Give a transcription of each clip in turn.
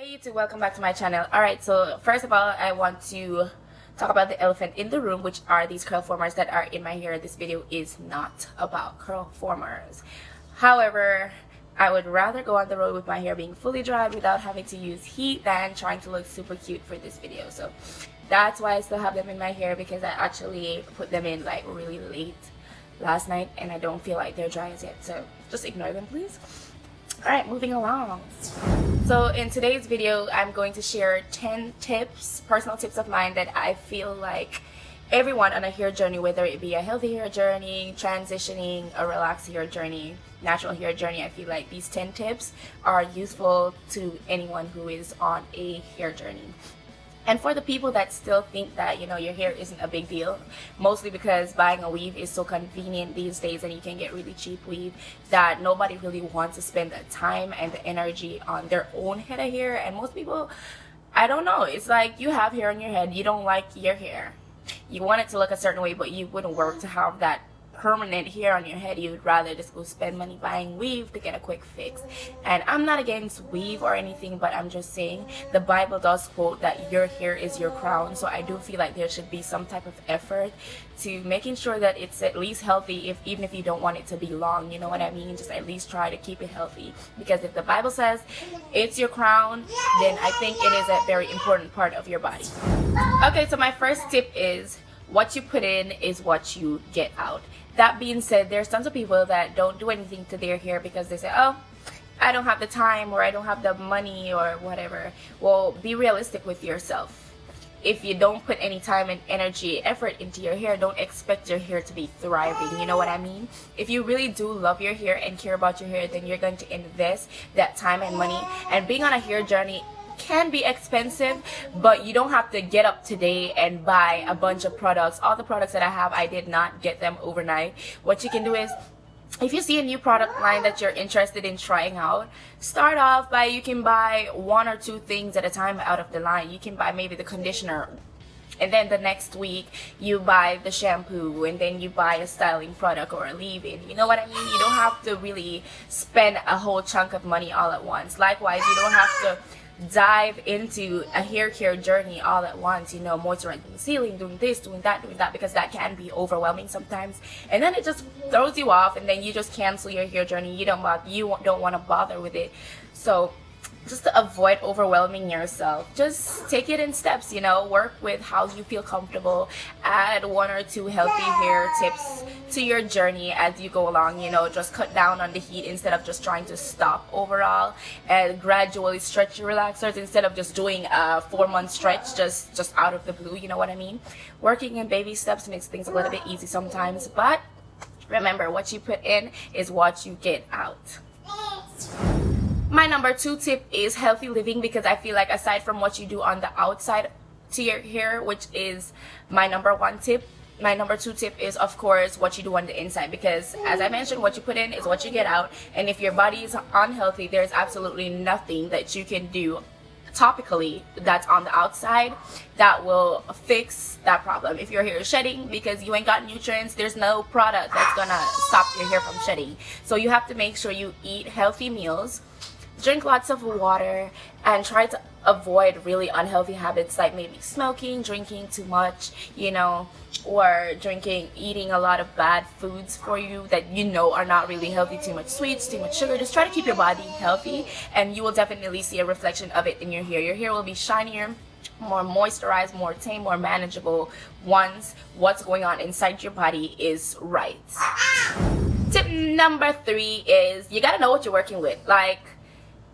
Hey YouTube, welcome back to my channel. Alright, so first of all, I want to talk about the elephant in the room, which are these curl formers that are in my hair. This video is not about curl formers. However, I would rather go on the road with my hair being fully dried without having to use heat than trying to look super cute for this video. So that's why I still have them in my hair, because I actually put them in like really late last night and I don't feel like they're dry as yet. So just ignore them, please. Alright, moving along. So in today's video, I'm going to share 10 tips, personal tips of mine that I feel like everyone on a hair journey, whether it be a healthy hair journey, transitioning, a relaxed hair journey, natural hair journey, I feel like these 10 tips are useful to anyone who is on a hair journey. And for the people that still think that, you know, your hair isn't a big deal, mostly because buying a weave is so convenient these days and you can get really cheap weave, that nobody really wants to spend the time and the energy on their own head of hair. And most people, I don't know, it's like you have hair on your head, you don't like your hair. You want it to look a certain way, but you wouldn't work to have that permanent hair on your head. You would rather just go spend money buying weave to get a quick fix. And I'm not against weave or anything, but I'm just saying the Bible does quote that your hair is your crown. So I do feel like there should be some type of effort to making sure that it's at least healthy, even if you don't want it to be long, you know what I mean? Just at least try to keep it healthy, because if the Bible says it's your crown, then I think it is a very important part of your body. Okay, so my first tip is what you put in is what you get out. That being said, there's tons of people that don't do anything to their hair because they say, oh, I don't have the time, or I don't have the money, or whatever. Well, be realistic with yourself. If you don't put any time and energy, effort into your hair, don't expect your hair to be thriving. You know what I mean? If you really do love your hair and care about your hair, then you're going to invest that time and money. And being on a hair journey can be expensive, but you don't have to get up today and buy a bunch of products. All the products that I have, I did not get them overnight. What you can do is, if you see a new product line that you're interested in trying out, start off by, you can buy 1 or 2 things at a time out of the line. You can buy maybe the conditioner, and then the next week you buy the shampoo, and then you buy a styling product or a leave-in. You know what I mean? You don't have to really spend a whole chunk of money all at once. Likewise, you don't have to dive into a hair care journey all at once, you know, moisturizing, sealing, doing this, doing that, because that can be overwhelming sometimes, and then it just throws you off, and then you just cancel your hair journey. You don't want to bother with it. So just to avoid overwhelming yourself, just take it in steps, you know, work with how you feel comfortable. Add 1 or 2 healthy hair tips to your journey as you go along, you know, just cut down on the heat instead of just trying to stop overall, and gradually stretch your relaxers instead of just doing a 4-month stretch just out of the blue, you know what I mean? Working in baby steps makes things a little bit easy sometimes, but remember, what you put in is what you get out. My number 2 tip is healthy living, because I feel like aside from what you do on the outside to your hair, which is my number 1 tip, my number 2 tip is, of course, what you do on the inside, because as I mentioned, what you put in is what you get out. And if your body is unhealthy, there's absolutely nothing that you can do topically that's on the outside that will fix that problem. If your hair is shedding because you ain't got nutrients, there's no product that's gonna stop your hair from shedding. So you have to make sure you eat healthy meals, drink lots of water, and try to avoid really unhealthy habits like maybe smoking, drinking too much, you know, or eating a lot of bad foods for you that you know are not really healthy. Too much sweets, too much sugar. Just try to keep your body healthy, and you will definitely see a reflection of it in your hair. Your hair will be shinier, more moisturized, more tame, more manageable once what's going on inside your body is right. Tip number 3 is you gotta know what you're working with. Like,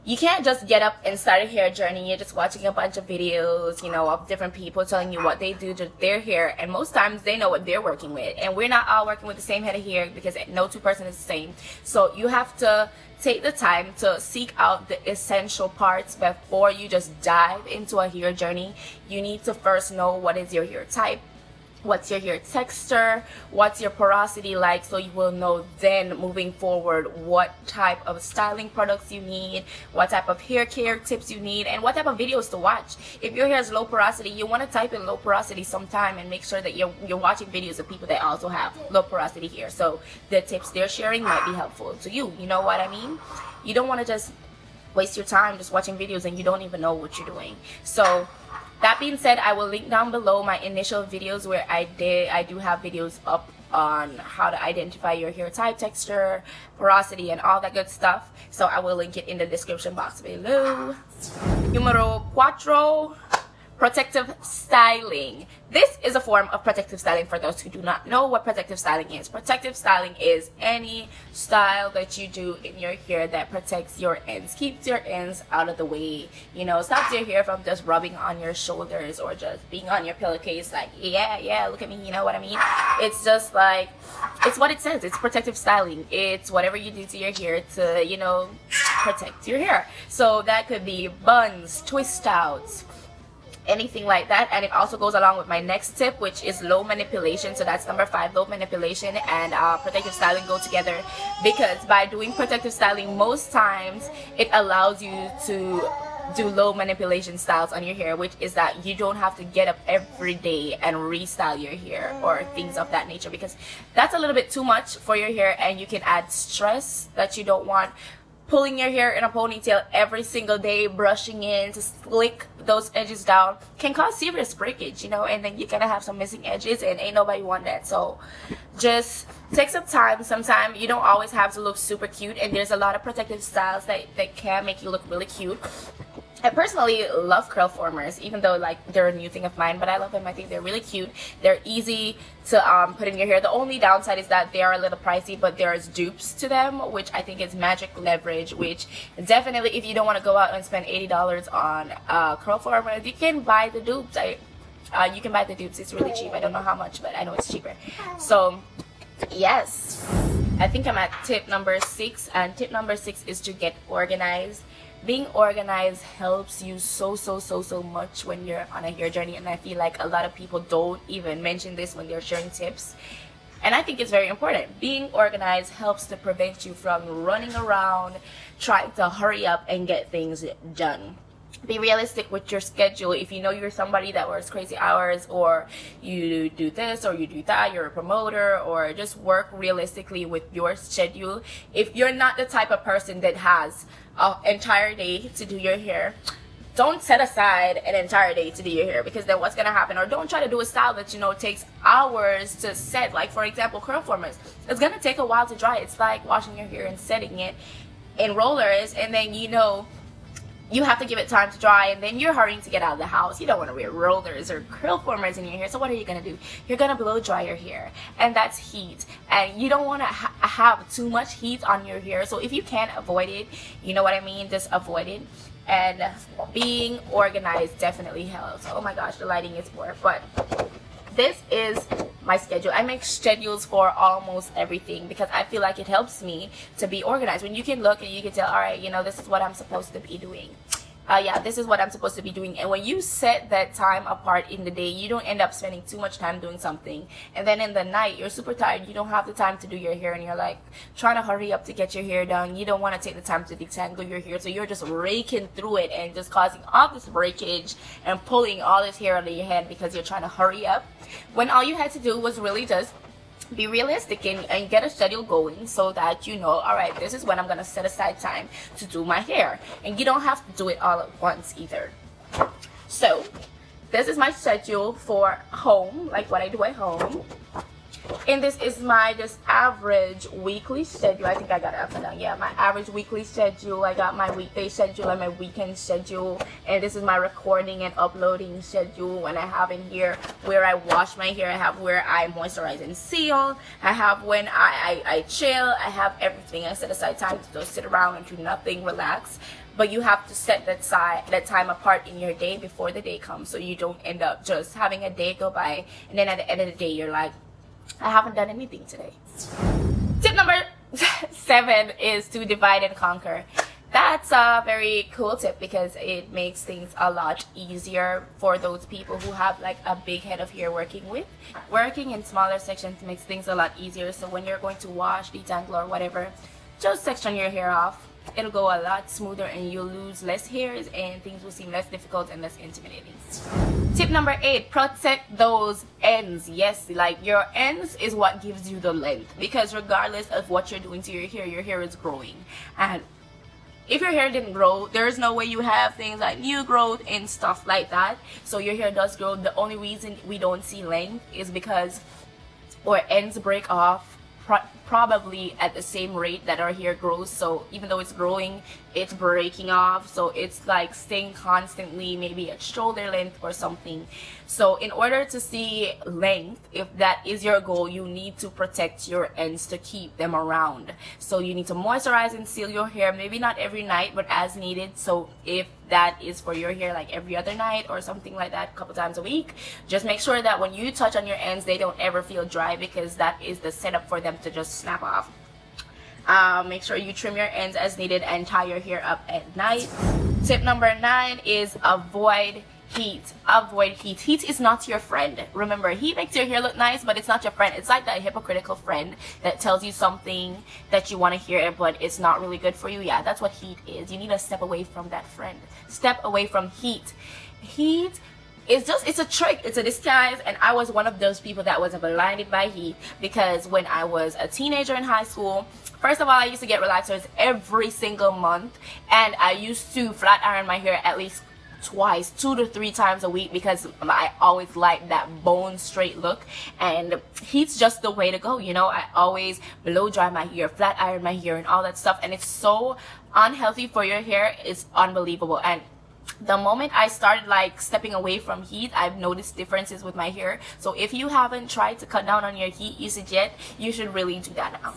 you can't just get up and start a hair journey. You're just watching a bunch of videos, you know, of different people telling you what they do to their hair, and most times they know what they're working with, and we're not all working with the same head of hair, because no 2 person is the same. So you have to take the time to seek out the essential parts before you just dive into a hair journey. You need to first know what is your hair type, what's your hair texture, what's your porosity like, so you will know then moving forward what type of styling products you need, what type of hair care tips you need, and what type of videos to watch. If your hair is low porosity, you want to type in low porosity sometime and make sure that you're watching videos of people that also have low porosity hair, so the tips they're sharing might be helpful to you. You know what I mean? You don't want to just waste your time just watching videos and you don't even know what you're doing. So that being said, I will link down below my initial videos where I do have videos up on how to identify your hair type, texture, porosity, and all that good stuff. So I will link it in the description box below. Numero 4, protective styling. This is a form of protective styling for those who do not know what protective styling is. Protective styling is any style that you do in your hair that protects your ends, keeps your ends out of the way, you know, stops your hair from just rubbing on your shoulders or just being on your pillowcase like, yeah, look at me, you know what I mean? It's just like, it's what it says. It's protective styling. It's whatever you do to your hair to, you know, protect your hair. So that could be buns, twist outs, anything like that. And it also goes along with my next tip, which is low manipulation. So that's number 5. Low manipulation and protective styling go together, because by doing protective styling, most times it allows you to do low manipulation styles on your hair, which is that you don't have to get up every day and restyle your hair or things of that nature, because that's a little bit too much for your hair and you can add stress that you don't want. Pulling your hair in a ponytail every single day, brushing in to slick those edges down can cause serious breakage, you know, and then you're gonna have some missing edges and ain't nobody want that. So just take some time. Sometimes you don't always have to look super cute, and there's a lot of protective styles that can make you look really cute. I personally love curl formers, even though like they're a new thing of mine, but I love them. I think they're really cute. They're easy to put in your hair. The only downside is that they are a little pricey, but there's dupes to them, which I think is Magic Leverage, which definitely, if you don't want to go out and spend $80 on curl formers, you can buy the dupes. You can buy the dupes. It's really cheap. I don't know how much, but I know it's cheaper. So yes, I think I'm at tip number 6, and tip number 6 is to get organized. Being organized helps you so much when you're on a hair journey, and I feel like a lot of people don't even mention this when they're sharing tips, and I think it's very important. Being organized helps to prevent you from running around trying to hurry up and get things done. Be realistic with your schedule. If you know you're somebody that works crazy hours, or you do this or you do that, you're a promoter, or just work realistically with your schedule. If you're not the type of person that has an entire day to do your hair, don't set aside an entire day to do your hair, because then what's gonna happen? Or don't try to do a style that you know takes hours to set. Like for example, curl formers, it's gonna take a while to dry. It's like washing your hair and setting it in rollers, and then you know you have to give it time to dry, and then you're hurrying to get out of the house. You don't want to wear rollers or curl formers in your hair. So what are you going to do? You're going to blow dry your hair, and that's heat, and you don't want to have too much heat on your hair. So if you can avoid it, you know what I mean, just avoid it. And being organized definitely helps. Oh my gosh, the lighting is poor, but this is my schedule. I make schedules for almost everything because I feel like it helps me to be organized. When you can look and you can tell, all right, you know, this is what I'm supposed to be doing. Yeah, this is what I'm supposed to be doing. And when you set that time apart in the day, you don't end up spending too much time doing something, and then in the night you're super tired, you don't have the time to do your hair, and you're like trying to hurry up to get your hair done. You don't want to take the time to detangle your hair, so you're just raking through it and just causing all this breakage and pulling all this hair out of your head because you're trying to hurry up, when all you had to do was really just be realistic and get a schedule going, so that you know, all right, this is when I'm gonna set aside time to do my hair, and you don't have to do it all at once either. So this is my schedule for home, like what I do at home, and this is my just average weekly schedule. I think I got it upside down. Yeah, my average weekly schedule. I got my weekday schedule and my weekend schedule, and this is my recording and uploading schedule. When I have in here where I wash my hair, I have where I moisturize and seal, I have when I chill, I have everything. I set aside time to just sit around and do nothing, relax. But you have to set that time apart in your day before the day comes, so you don't end up just having a day go by and then at the end of the day you're like, I haven't done anything today. Tip number 7 is to divide and conquer. That's a very cool tip because it makes things a lot easier for those people who have like a big head of hair working with. Working in smaller sections makes things a lot easier, so when you're going to wash, detangle or whatever, just section your hair off. It'll go a lot smoother and you'll lose less hairs and things will seem less difficult and less intimidating. Tip number 8, protect those ends. Yes, like your ends is what gives you the length, because regardless of what you're doing to your hair is growing. And if your hair didn't grow, there's no way you have things like new growth and stuff like that. So your hair does grow. The only reason we don't see length is because our ends break off probably at the same rate that our hair grows. So even though it's growing, it's breaking off, so it's like staying constantly maybe at shoulder length or something. So in order to see length, if that is your goal, you need to protect your ends to keep them around. So you need to moisturize and seal your hair, maybe not every night but as needed. So if that is for your hair like every other night or something like that, a couple times a week, just make sure that when you touch on your ends, they don't ever feel dry, because that is the setup for them to just snap off. Make sure you trim your ends as needed and tie your hair up at night. Tip number 9 is avoid heat. Avoid heat. Heat is not your friend. Remember, heat makes your hair look nice, but it's not your friend. It's like that hypocritical friend that tells you something that you want to hear, but it's not really good for you. Yeah, that's what heat is. You need to step away from that friend. Step away from heat. Heat is just, it's a trick, it's a disguise, and I was one of those people that was blinded by heat, because when I was a teenager in high school, first of all, I used to get relaxers every single month, and I used to flat iron my hair at least twice, 2 to 3 times a week, because I always liked that bone straight look, and heat's just the way to go, you know. I always blow dry my hair, flat iron my hair and all that stuff, and it's so unhealthy for your hair. It's unbelievable. And the moment I started like stepping away from heat, I've noticed differences with my hair. So if you haven't tried to cut down on your heat usage yet, you should really do that now.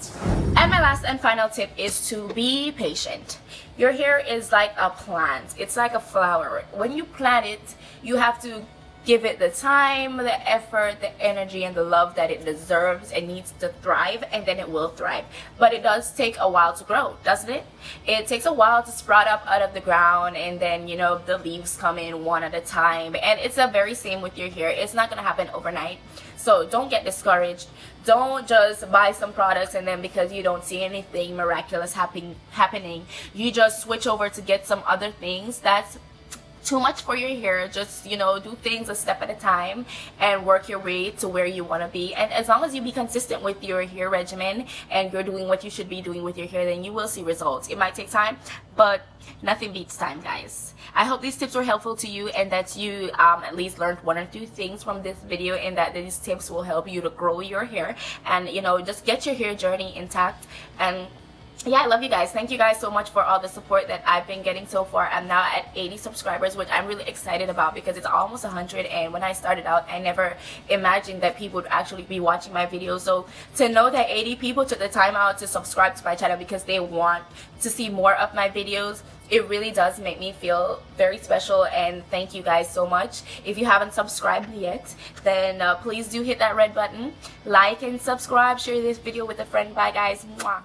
And my last and final tip is to be patient. Your hair is like a plant. It's like a flower. When you plant it, you have to give it the time, the effort, the energy, and the love that it deserves and needs to thrive, and then it will thrive. But it does take a while to grow, doesn't it? It takes a while to sprout up out of the ground, and then, you know, the leaves come in one at a time. And it's the very same with your hair. It's not gonna happen overnight. So don't get discouraged. Don't just buy some products and then because you don't see anything miraculous happening, you just switch over to get some other things. That's too much for your hair. Just, you know, do things a step at a time and work your way to where you want to be. And as long as you be consistent with your hair regimen and you're doing what you should be doing with your hair, then you will see results. It might take time, but nothing beats time, guys. I hope these tips were helpful to you and that you at least learned 1 or 2 things from this video, and that these tips will help you to grow your hair and, you know, just get your hair journey intact. And yeah, I love you guys. Thank you guys so much for all the support that I've been getting so far. I'm now at 80 subscribers, which I'm really excited about because it's almost 100, and when I started out, I never imagined that people would actually be watching my videos. So to know that 80 people took the time out to subscribe to my channel because they want to see more of my videos, it really does make me feel very special, and thank you guys so much. If you haven't subscribed yet, then please do hit that red button, like and subscribe, share this video with a friend. Bye guys. Mwah.